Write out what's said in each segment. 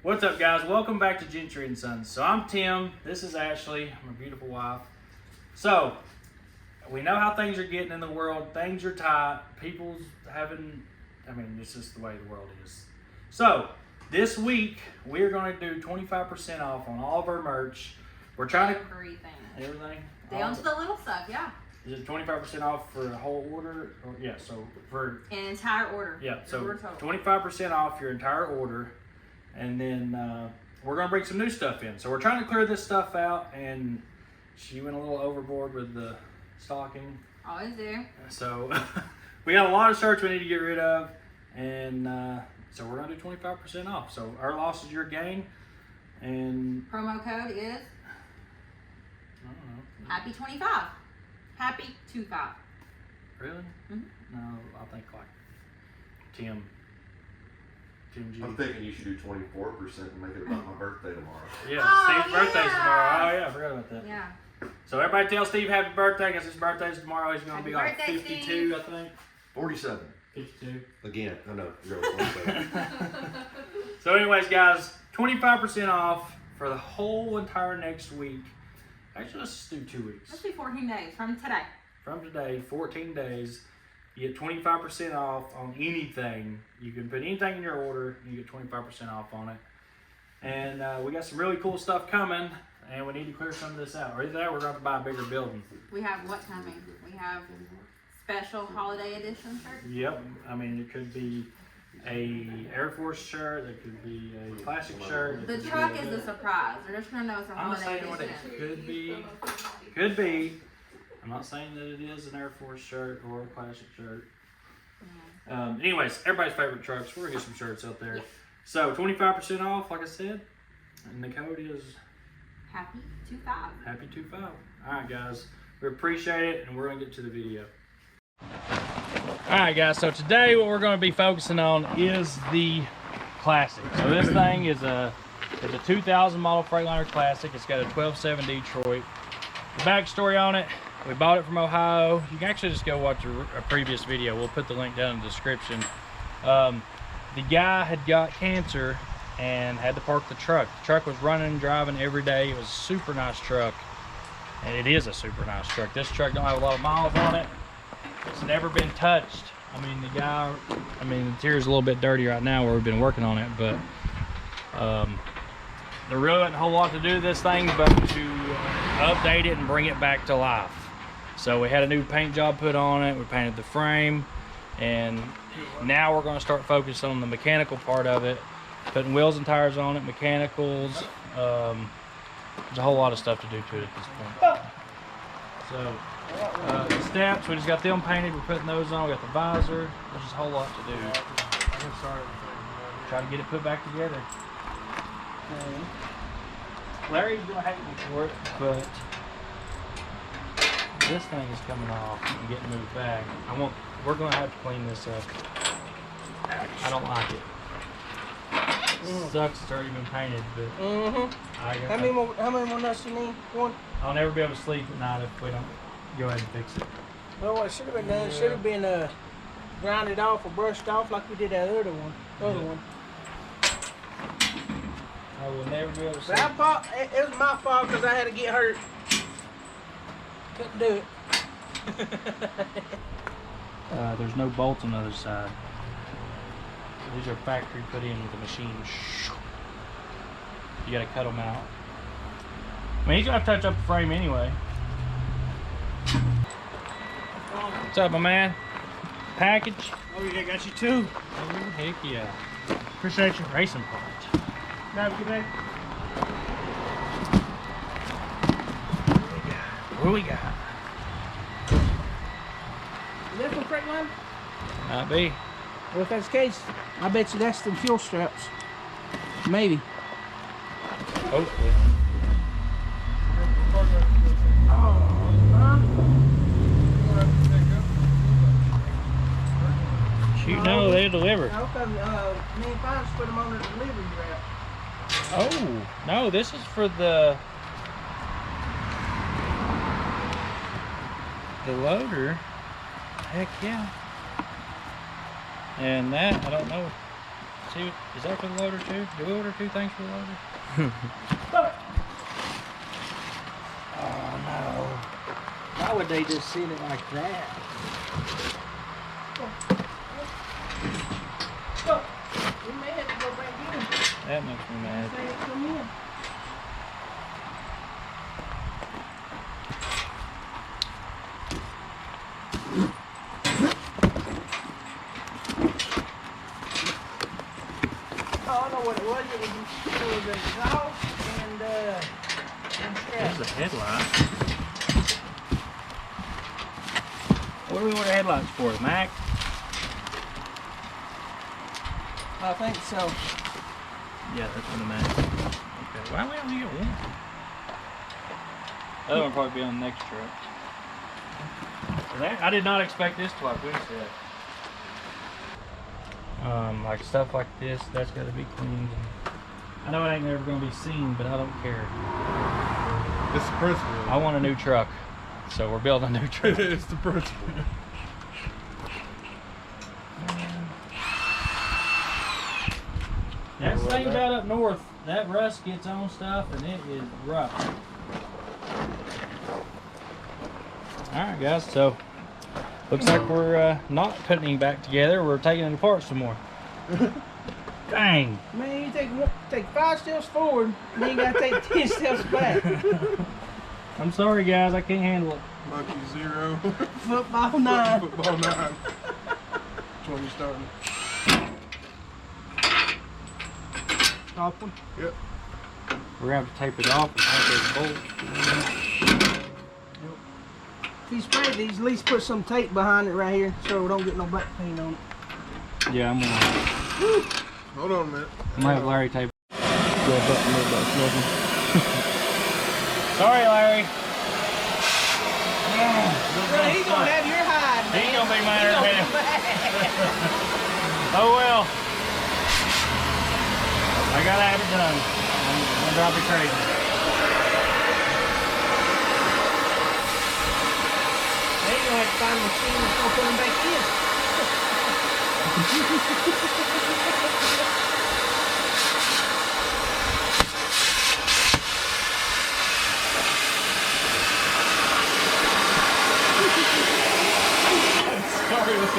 What's up, guys? Welcome back to Gentry and Sons. So I'm Tim. This is Ashley, my beautiful wife. So we know how things are getting in the world. Things are tight. People's having, it's just the way the world is. So this week we're going to do 25% off on all of our merch. We're trying to everything down to the little stuff, yeah. Is it 25% off for the whole order? Or, yeah, so for an entire order. Yeah, so 25% off your entire order, and then we're gonna bring some new stuff in. So we're trying to clear this stuff out, and she went a little overboard with the stocking. Always do. So we got a lot of shirts we need to get rid of, and so we're gonna do 25% off. So our loss is your gain, and promo code is I don't know. Happy 25. Happy 25. Really? Mm-hmm. No, I think like Tim G. I'm thinking you should do 24% and make it about my birthday tomorrow. Yeah, Steve's birthday's tomorrow. Oh yeah, I forgot about that. Yeah. So everybody tell Steve happy birthday, because his birthday's tomorrow. He's going to be like birthday, 52, Steve. I think. 47. 52. Again, I know, you're 47. So anyways, guys, 25% off for the whole entire next week. Actually, let's do 2 weeks. Let's do 14 days from today. From today, 14 days. You get 25% off on anything. You can put anything in your order, you get 25% off on it. And we got some really cool stuff coming, and we need to clear some of this out. Or either that, we're going to have to buy a bigger building. We have what coming? We have special holiday edition shirts. Yep. It could be a Airforce shirt. It could be a classic shirt. The truck is a surprise. They're just going to know it's a I'm not holiday saying what it edition. could be. Could be. I'm not saying that it is an Air Force shirt or a classic shirt. Anyways, everybody's favorite trucks. We're going to get some shirts out there. So 25% off, like I said. And the code is Happy 25. Happy 25. All right, guys. We appreciate it, and we're going to get to the video. All right, guys. So today what we're going to be focusing on is the Classic. So this thing is a 2000 model Freightliner Classic. It's got a 12.7 Detroit. The backstory on it: we bought it from Ohio. You can actually just go watch a previous video. We'll put the link down in the description. The guy had got cancer and had to park the truck. The truck was running and driving every day. It was a super nice truck, and it is a super nice truck. This truck don't have a lot of miles on it. It's never been touched. The interior's a little bit dirty right now where we've been working on it, but there really wasn't a whole lot to do with this thing but to update it and bring it back to life. So we had a new paint job put on it. We painted the frame, and now we're going to start focusing on the mechanical part of it, putting wheels and tires on it, mechanicals. There's a whole lot of stuff to do to it at this point. So the steps, we just got them painted. We're putting those on. We got the visor. There's just a whole lot to do. Try to get it put back together. Larry's gonna hate me for it, but this thing is coming off and getting moved back. We're gonna have to clean this up. I don't like it. Sucks it's already been painted, but How many more nuts you need? One? I'll never be able to sleep at night if we don't go ahead and fix it. Well, what should have been done, should have been grinded off or brushed off like we did that other one. I will never be able to sleep. It was my fault because I had to get hurt. Couldn't do it. There's no bolts on the other side. These are factory put in with the machine. You gotta cut them out. He's gonna have to touch up the frame anyway. What's up, my man? Package? Oh yeah, got you too. Oh, heck yeah. Appreciate you. Racing part. Have a good day. What do we got? Is that from Freightliner? Might be. Well, if that's the case, I bet you that's the fuel straps. Maybe. Hopefully. Shoot, no, they deliver. How come me and Fines put them on the delivery wrap? Oh, no, this is for the loader. Heck yeah. And that, I don't know. two. Is that for the loader too? Do we order 2 things for the loader? Oh no. Why would they just sit it like that? We may have to go back in. That makes me mad. Say it come in. Oh, I know what it was. It was exhaust and There's strap. a headlight. What do we order headlights for? Mac? I think so. Yeah, that's for the Mac. Okay. Why don't we only get one? The other one will probably be on the next truck. I did not expect this to like we said. Like stuff like this, that's got to be cleaned. I know it ain't never gonna be seen, but I don't care. It's the principle. I want a new truck, so we're building a new truck. It's the principle. That's the thing about up north. That rust gets on stuff, and it is rough. All right, guys. So looks like we're not putting it back together. We're taking it apart some more. Dang. Man, you take 5 steps forward, and then you gotta take 10 steps back. I'm sorry, guys. I can't handle it. Monkey 0. Football 9. Football 9. Which one you starting? Top one. Yep. We're gonna have to tape it off and take those bolts. If you spray these, at least put some tape behind it right here so we don't get no black paint on it. Yeah, I'm gonna Hold on a minute. have Larry tape. Sorry, Larry. Bro, he's gonna have your hide, man. He's gonna be mad at me. Oh well. I gotta have it done. I'm gonna drive me crazy. They ain't gonna have to find a machine that's gonna put them back in. Sorry, Larry.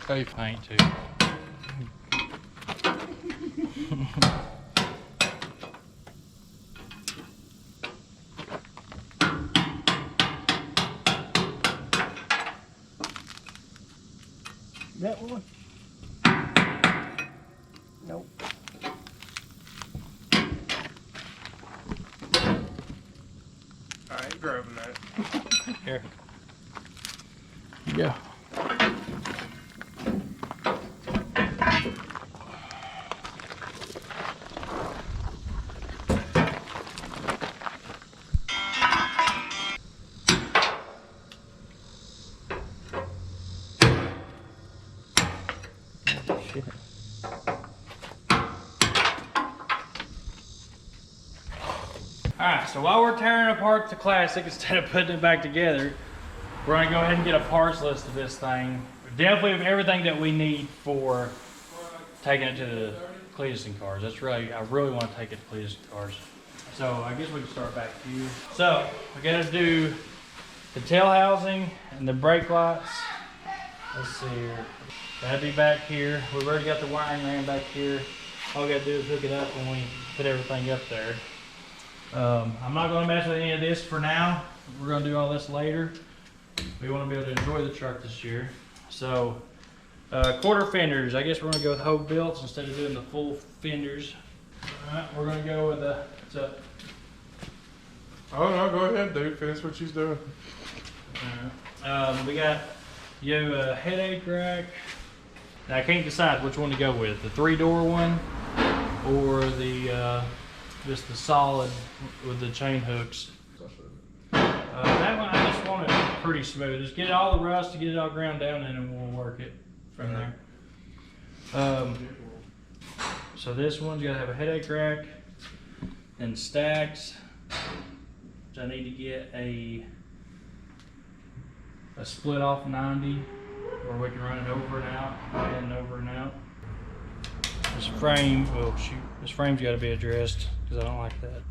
Face paint too. That one? Nope. I ain't grabbing that. Here. You go. Shit. Alright, so while we're tearing apart the Classic instead of putting it back together, we're going to go ahead and get a parts list of this thing. Definitely have everything that we need for taking it to the Cletuston cars. That's really, I really want to take it to Cletuston cars. So I guess we can start back here. So we got to do the tail housing and the brake lights. Let's see here. That'd be back here. We've already got the wiring ran back here. All we got to do is hook it up when we put everything up there. I'm not going to mess with any of this for now. we're gonna do all this later. We want to be able to enjoy the truck this year. So, quarter fenders. I guess we're gonna go with Hogue Builts instead of doing the full fenders. All right, we're gonna go with the. What's up? Oh no, go ahead, dude. Finish what she's doing. We got a headache rack. Now, I can't decide which one to go with, the 3-door one or the just the solid with the chain hooks. That one I just want it pretty smooth. Just get all the rust, get it all ground down, and then we'll work it from there. So this one's gotta have a headache rack and stacks. I need to get a split off 90 where we can run it over and out and over and out. This frame, oh shoot, this frame's got to be addressed because I don't like that.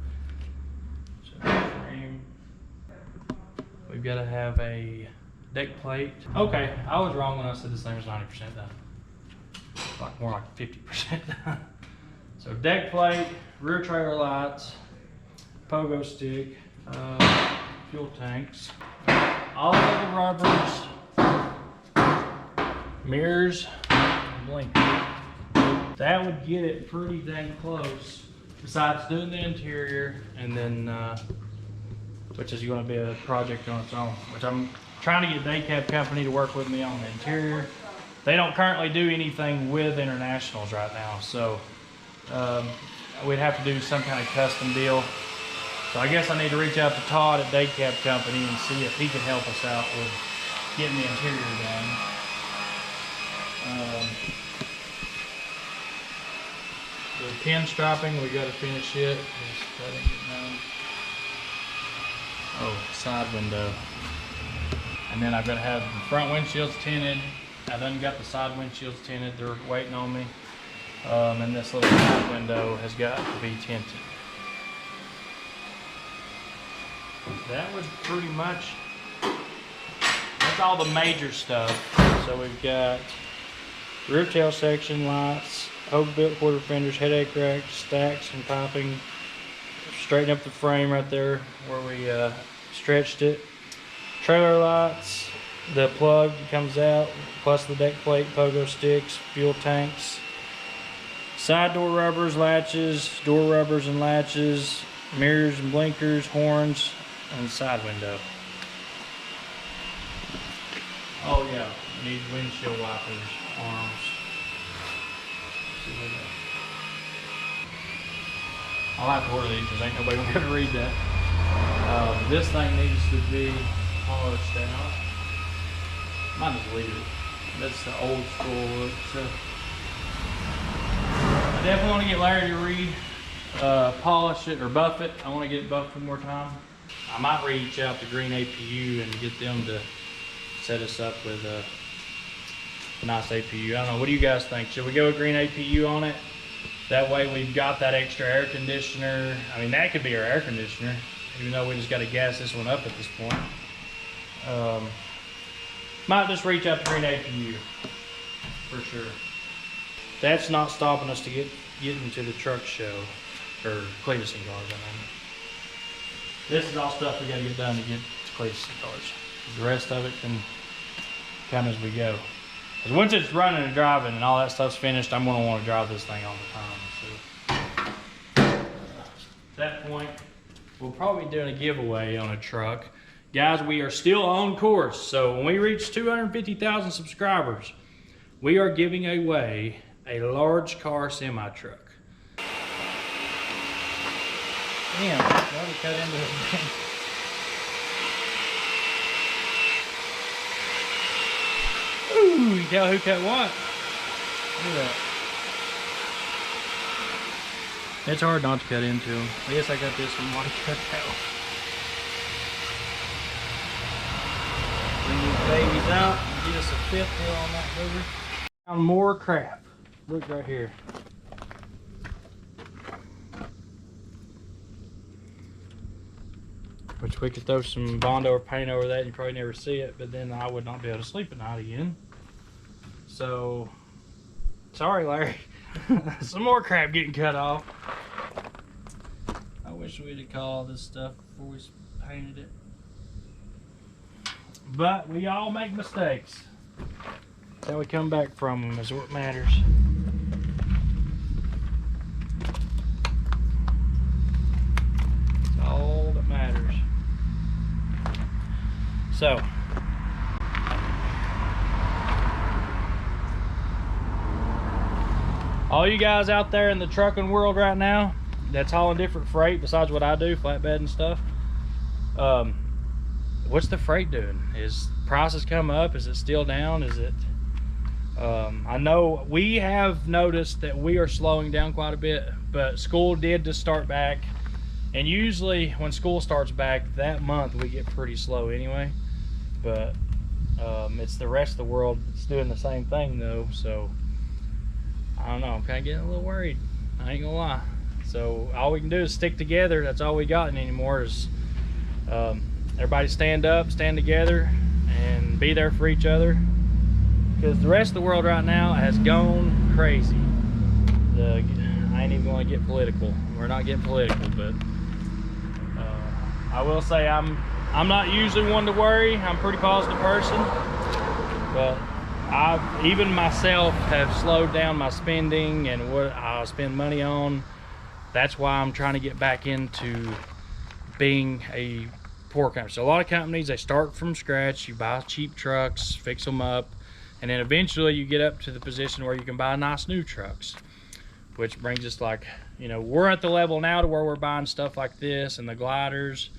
So frame, we've got to have a deck plate. Okay, I was wrong when I said this thing was 90% done. Like more like 50% done. So deck plate, rear trailer lights, pogo stick, fuel tanks, all of the rubbers, mirrors, and blinkers. That would get it pretty dang close. Besides doing the interior, and then which is going to be a project on its own. Which I'm trying to get Day Cab Company to work with me on the interior. They don't currently do anything with internationals right now, so we'd have to do some kind of custom deal. So I guess I need to reach out to Todd at Day Cab Company and see if he can help us out with getting the interior done. The pin striping, we got to finish it. That didn't get done. Oh, side window. And then I've got to have the front windshields tinted. I done got the side windshields tinted. They're waiting on me. And this little side window has got to be tinted. That was pretty much, that's all the major stuff. So we've got rear tail section lights, Hogue Built quarter fenders, headache rack, stacks and piping. Straighten up the frame right there where we stretched it. Trailer lights, the plug comes out, plus the deck plate, pogo sticks, fuel tanks. Side door rubbers, latches, door rubbers and latches, mirrors and blinkers, horns, and side window. Oh yeah, need windshield wipers, arms. I'll have to order these because ain't nobody gonna be able to read that. This thing needs to be polished out. Might just leave it. That's the old school look. So I definitely want to get Larry to polish it or buff it. I want to get it buffed one more time. I might reach out to Green APU and get them to set us up with a nice APU. I don't know, what do you guys think? Should we go with Green APU on it? That way we've got that extra air conditioner. I mean, that could be our air conditioner, even though we just got to gas this one up at this point. Might just reach out to Green APU for sure. That's not stopping us to get into the truck show, or Cleveland cars, I mean. This is all stuff we got to get done to get to Cleveland cars. The rest of it can come as we go. Because once it's running and driving and all that stuff's finished, I'm going to want to drive this thing all the time. So, at that point, we'll probably be doing a giveaway on a truck. Guys, we are still on course. So when we reach 250,000 subscribers, we are giving away a large car semi-truck. Damn, why we cut into it? Ooh, you can tell who cut what. Look at that. It's hard not to cut into them. I guess I got this one already cut out. Bring these babies out and get us a fifth hill on that booger. Found more crap. Look right here. Which we could throw some Bondo or paint over that, you probably never see it, but then I would not be able to sleep at night again. So, sorry Larry, some more crap getting cut off. I wish we'd have called all this stuff before we painted it. but we all make mistakes. That's how we come back from them is what matters. It's all that matters. So, all you guys out there in the trucking world right now that's hauling different freight besides what I do, flatbed and stuff, what's the freight doing? Is prices come up? Is it still down? Is it I know we have noticed that we are slowing down quite a bit, but school did just start back, and usually when school starts back that month we get pretty slow anyway, but it's the rest of the world that's doing the same thing though, so I don't know, I'm kind of getting a little worried, I ain't gonna lie. So all we can do is stick together. That's all we got anymore is everybody stand up, stand together, and be there for each other, because the rest of the world right now has gone crazy. I ain't even going to get political. We're not getting political, but I will say I'm not usually one to worry. I'm a pretty positive person, but even myself have slowed down my spending and what I spend money on. That's why I'm trying to get back into being a poor company. So a lot of companies, they start from scratch. You buy cheap trucks, fix them up, and then eventually you get up to the position where you can buy nice new trucks, which brings us, like, you know, we're at the level now to where we're buying stuff like this and the gliders,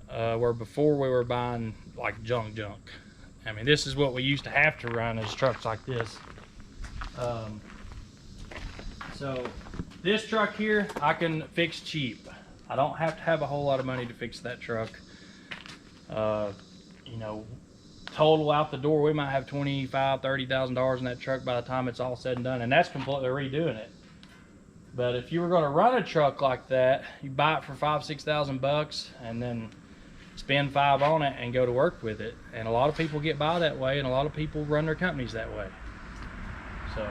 where before we were buying like junk. I mean, this is what we used to have to run, is trucks like this. So this truck here I can fix cheap. I don't have to have a whole lot of money to fix that truck. You know, total out the door, we might have $25,000–$30,000 in that truck by the time it's all said and done, and that's completely redoing it. But if you were going to run a truck like that, you buy it for $5,000–6,000 bucks and then spend $5,000 on it and go to work with it. And a lot of people get by that way, and a lot of people run their companies that way. So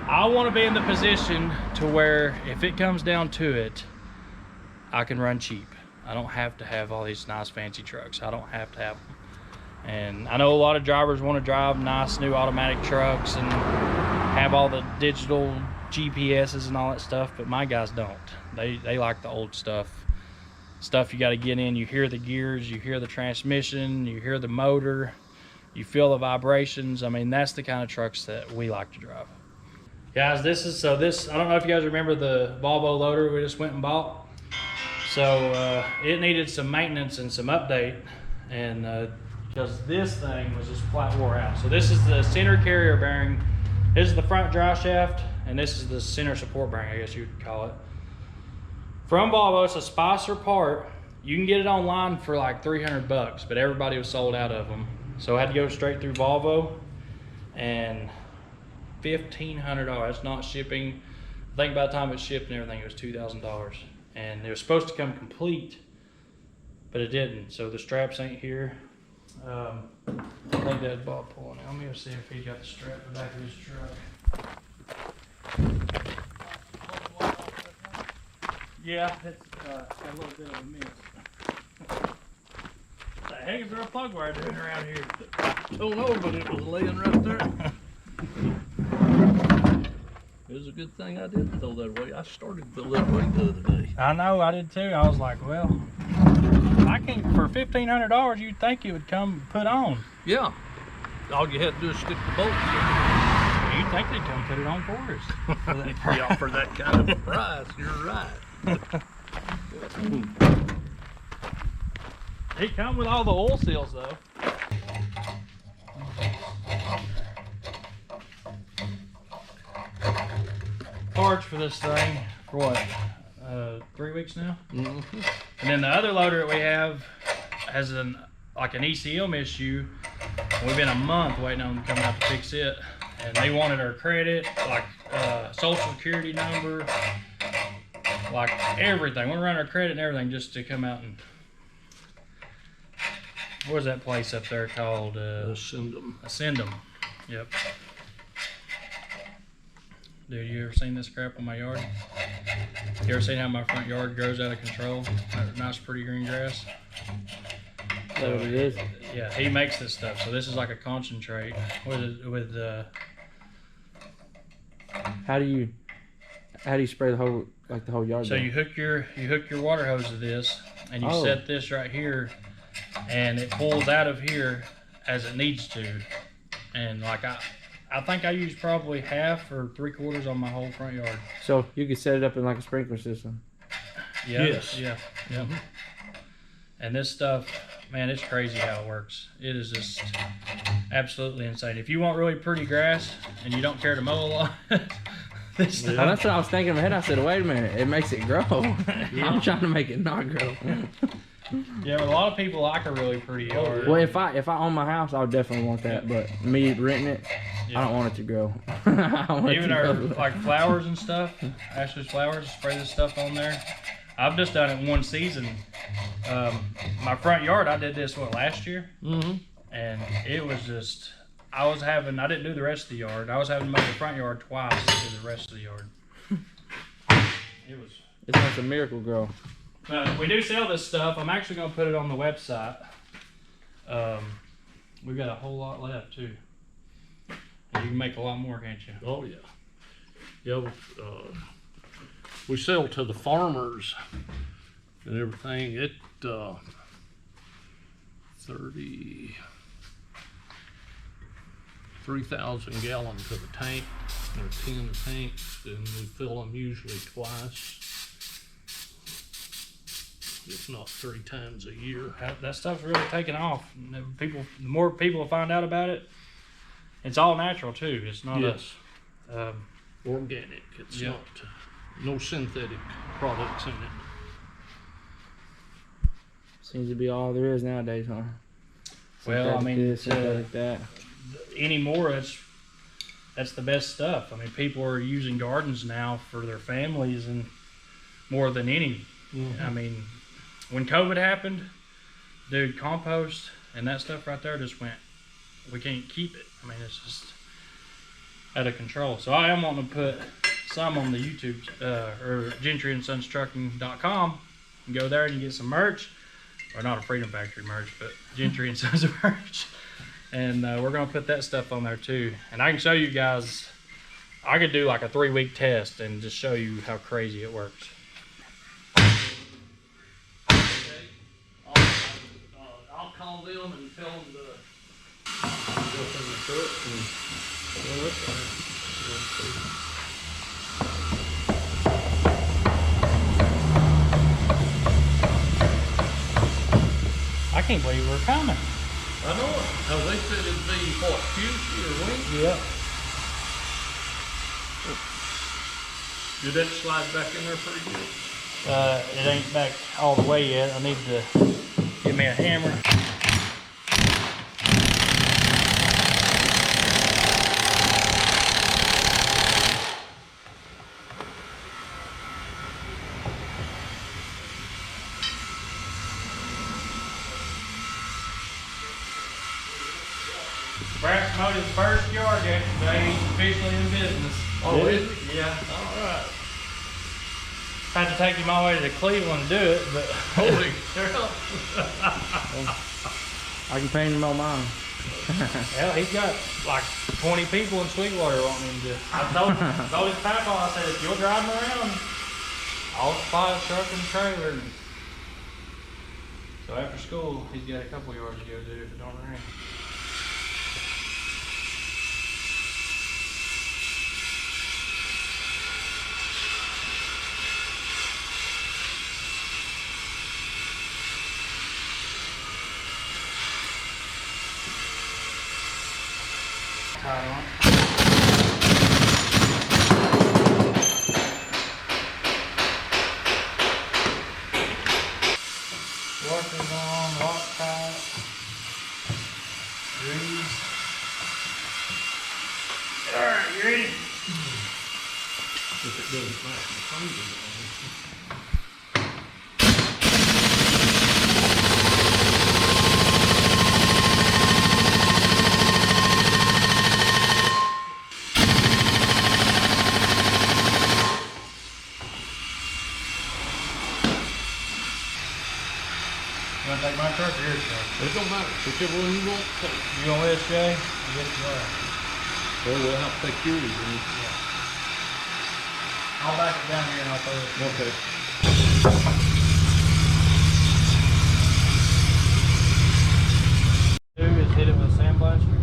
I want to be in the position to where if it comes down to it, I can run cheap. I don't have to have all these nice fancy trucks. I don't have to have them. And I know a lot of drivers want to drive nice new automatic trucks and have all the digital GPSs and all that stuff, but my guys don't. They like the old stuff you got to get in. You hear the gears, you hear the transmission, you hear the motor, you feel the vibrations. I mean, that's the kind of trucks that we like to drive. Guys, this I don't know if you guys remember the Volvo loader we just went and bought. So it needed some maintenance and some update, and because this thing was just flat wore out. So this is the center carrier bearing, this is the front drive shaft, and this is the center support bearing, I guess you would call it. From Volvo, it's a Spicer part. You can get it online for like 300 bucks, but everybody was sold out of them. So I had to go straight through Volvo, and $1,500, that's not shipping. I think by the time it shipped and everything, it was $2,000. And it was supposed to come complete, but it didn't. So the straps ain't here. I think that's Bob pulling it. Let me go see if he got the strap in the back of his truck. Yeah, it's got a little bit of a miss. What the heck is there a plug wire doing around here? I don't know, but it was laying right there. It was a good thing I didn't throw that away. I started to throw that away the other day. I know, I did too. I was like, well, I can't, for $1,500, you'd think it would come put on. Yeah. All you had to do is stick the bolts in. You'd think they'd come put it on for us. Yeah, for that kind of a price, you're right. It come with all the oil seals though. Parts for this thing for what? 3 weeks now? Mm-hmm. And then the other loader that we have has like an ECM issue. We've been a month waiting on them to come out to fix it. And they wanted our credit, like social security number, like everything. We run our credit and everything just to come out and, what's that place up there called? Ascendum. Yep. Dude, you ever seen this crap on my yard? You ever seen how my front yard grows out of control? That nice pretty green grass? Is that what it is? Yeah, he makes this stuff. So this is like a concentrate with How do you spray the whole yard? So you hook your water hose to this, and you set this right here, and it pulls out of here as it needs to. And like I think I use probably half or 3/4 on my whole front yard. So you could set it up in like a sprinkler system. Yeah, Yes. yeah. And this stuff, man, it's crazy how it works. It is just absolutely insane. If you want really pretty grass and you don't care to mow a lot, this stuff. And that's what I was thinking in my head. I said, wait a minute, it makes it grow. I'm trying to make it not grow. Yeah, a lot of people like a really pretty yard. Well, if I own my house, I would definitely want that. But me renting it, I don't want it to grow. I want Even it to our grow. like flowers and stuff, Ashley's flowers, spray this stuff on there. I've just done it one season. My front yard, I did this last year, and it was just I didn't do the rest of the yard. I was having to mow the front yard twice to do the rest of the yard. It's like a miracle grow. But we do sell this stuff. I'm actually gonna put it on the website. We've got a whole lot left too. And you can make a lot more, can't you? Oh yeah. Yeah, we sell to the farmers and everything. It 33,000 gallons of a tank. There are 10 tanks, and we fill them usually twice, if not 3 times a year. That stuff's really taking off. The more people find out about it, it's all natural too. It's not Organic. It's not no synthetic products in it. Seems to be all there is nowadays, huh? Well, I mean, this, synthetic that. Anymore, that's the best stuff. I mean, people are using gardens now for their families and more than any. I mean, when COVID happened, dude, compost and that stuff right there just went, we can't keep it. I mean, it's just out of control. So I am wanting to put some on the YouTube or GentryandSonsTrucking.com and go there and you get some merch, or not a Freedom Factory merch, but Gentry and Sons merch. And we're gonna put that stuff on there too. And I can show you guys, I could do like a 3-week test and just show you how crazy it works. I'll call them and tell them to go in the truck and fill it. I can't believe we're coming. I know it. Oh, they said it'd be what, Tuesday or Wednesday? Yeah. Did that slide back in there pretty good? It ain't back all the way yet. I need to get me a hammer. Braxton mowed his first yard yesterday. He's officially in business. Oh, is he? Yeah. All right. Had to take him all the way to Cleveland to do it, but Holy cow. I can paint him on mine. hell, he's got like 20 people in Sweetwater wanting him to. I told his papa, I said, if you'll drive him around, I'll supply a truck and trailer. So after school, he's got a couple yards to go do if it don't rain. Washers on, Loctite, grease. Alright, you ready? If it doesn't match the fingers on it. You wanna take my truck or your truck? It don't matter, whichever one you want to take. You want this, Jay? You get it right. Well, we'll have to take yours then. I'll back it down here and I'll throw it. Okay. Do is hit it with a sandblaster.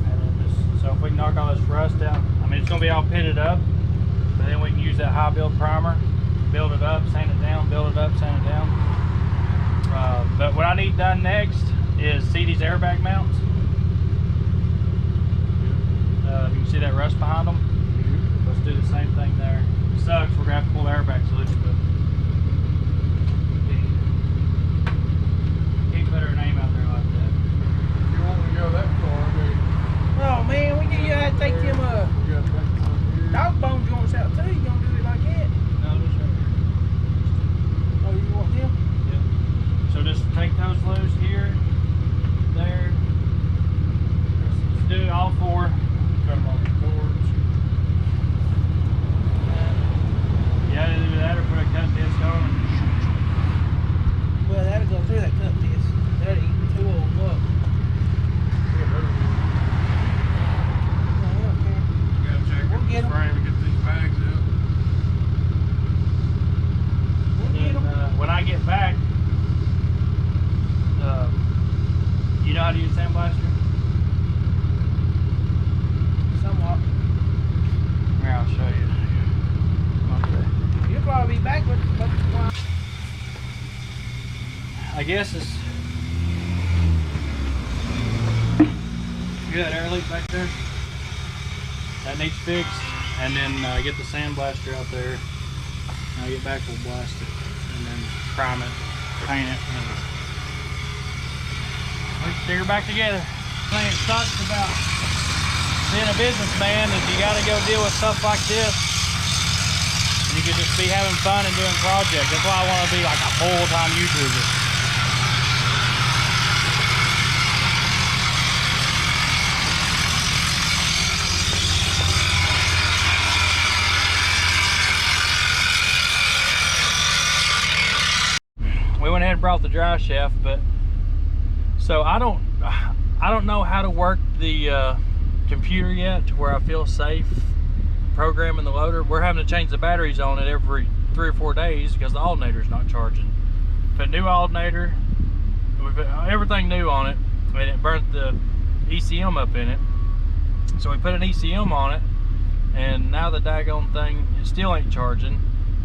And then just, so if we can knock all this rust out, I mean, it's going to be all pitted up, but then we can use that high build primer, build it up, sand it down, build it up, sand it down. But what I need done next is see these airbag mounts. You can see that rust behind them. Let's do the same thing there. It sucks, we're going to have to pull the airbags loose, but can't put our name out there like that. You want to go that far, I mean. Oh man, you gotta take them You gotta take some here. dog bone joints out too. You gonna do it like that? No, just right here. Oh, you want them? Yeah. So just take those loose here, there. Let's do all four. Cut them off the cords. Yeah, either do that or put a cut disc on. Well, that'll go through that cut disc. That'll eat the two of them up. You gotta check We'll get 'em. frame and get these bags out. We'll get 'em. When I get back, you know how to use sandblaster? Somewhat. Here, I'll show you. You'll probably be back with I guess it's. You got that air leak back there? That needs fixed. And then get the sandblaster out there. When I get back, we'll blast it. And then prime it, paint it. And we can stick her back together. The thing that sucks about being a businessman is you got to go deal with stuff like this. You could just be having fun and doing projects. That's why I want to be like a full-time YouTuber. We went ahead and brought the drive shaft, but so I don't know how to work the computer yet to where I feel safe programming the loader. We're having to change the batteries on it every 3 or 4 days because the alternator's not charging. Put a new alternator, we put everything new on it, and it burnt the ECM up in it. So we put an ECM on it, and now the daggone thing, it still ain't charging.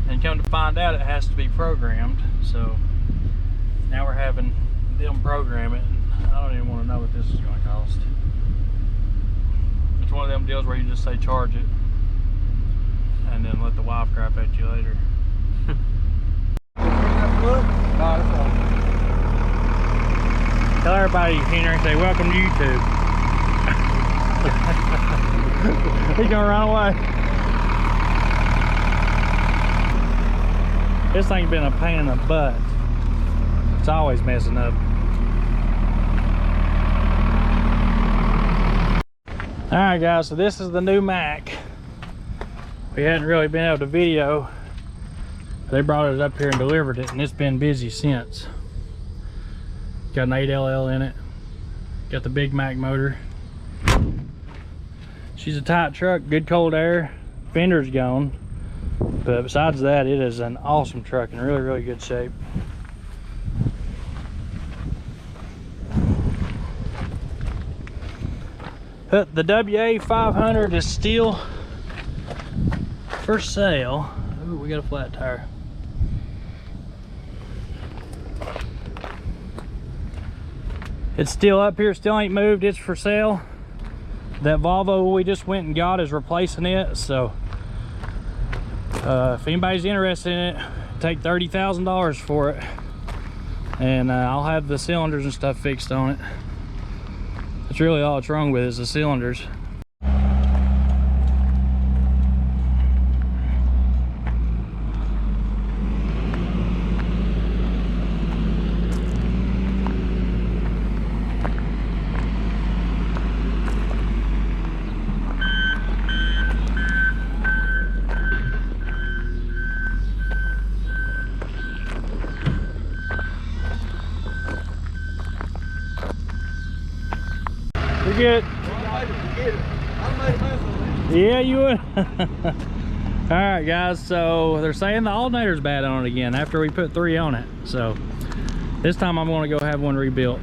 And come to find out, it has to be programmed. So now we're having them program it. I don't even want to know what this is going to cost. It's one of them deals where you just say charge it and then let the wife crap at you later. Tell everybody, Henry, say welcome to YouTube. He's gonna run away. This thing's been a pain in the butt. It's always messing up. Alright guys, so this is the new Mac. We hadn't really been able to video. They brought it up here and delivered it, and it's been busy since. Got an 8LL in it. Got the Big Mac motor. She's a tight truck, good cold air. Fender's gone. But besides that, it is an awesome truck in really, really good shape. The WA500 is still for sale. Ooh, we got a flat tire. It's still up here, still ain't moved, it's for sale. That Volvo we just went and got is replacing it, so if anybody's interested in it, take $30,000 for it. And I'll have the cylinders and stuff fixed on it. That's really all it's wrong with is the cylinders. You're good. Yeah, you would. All right, guys. So they're saying the alternator's bad on it again after we put 3 on it. So this time I'm going to go have one rebuilt.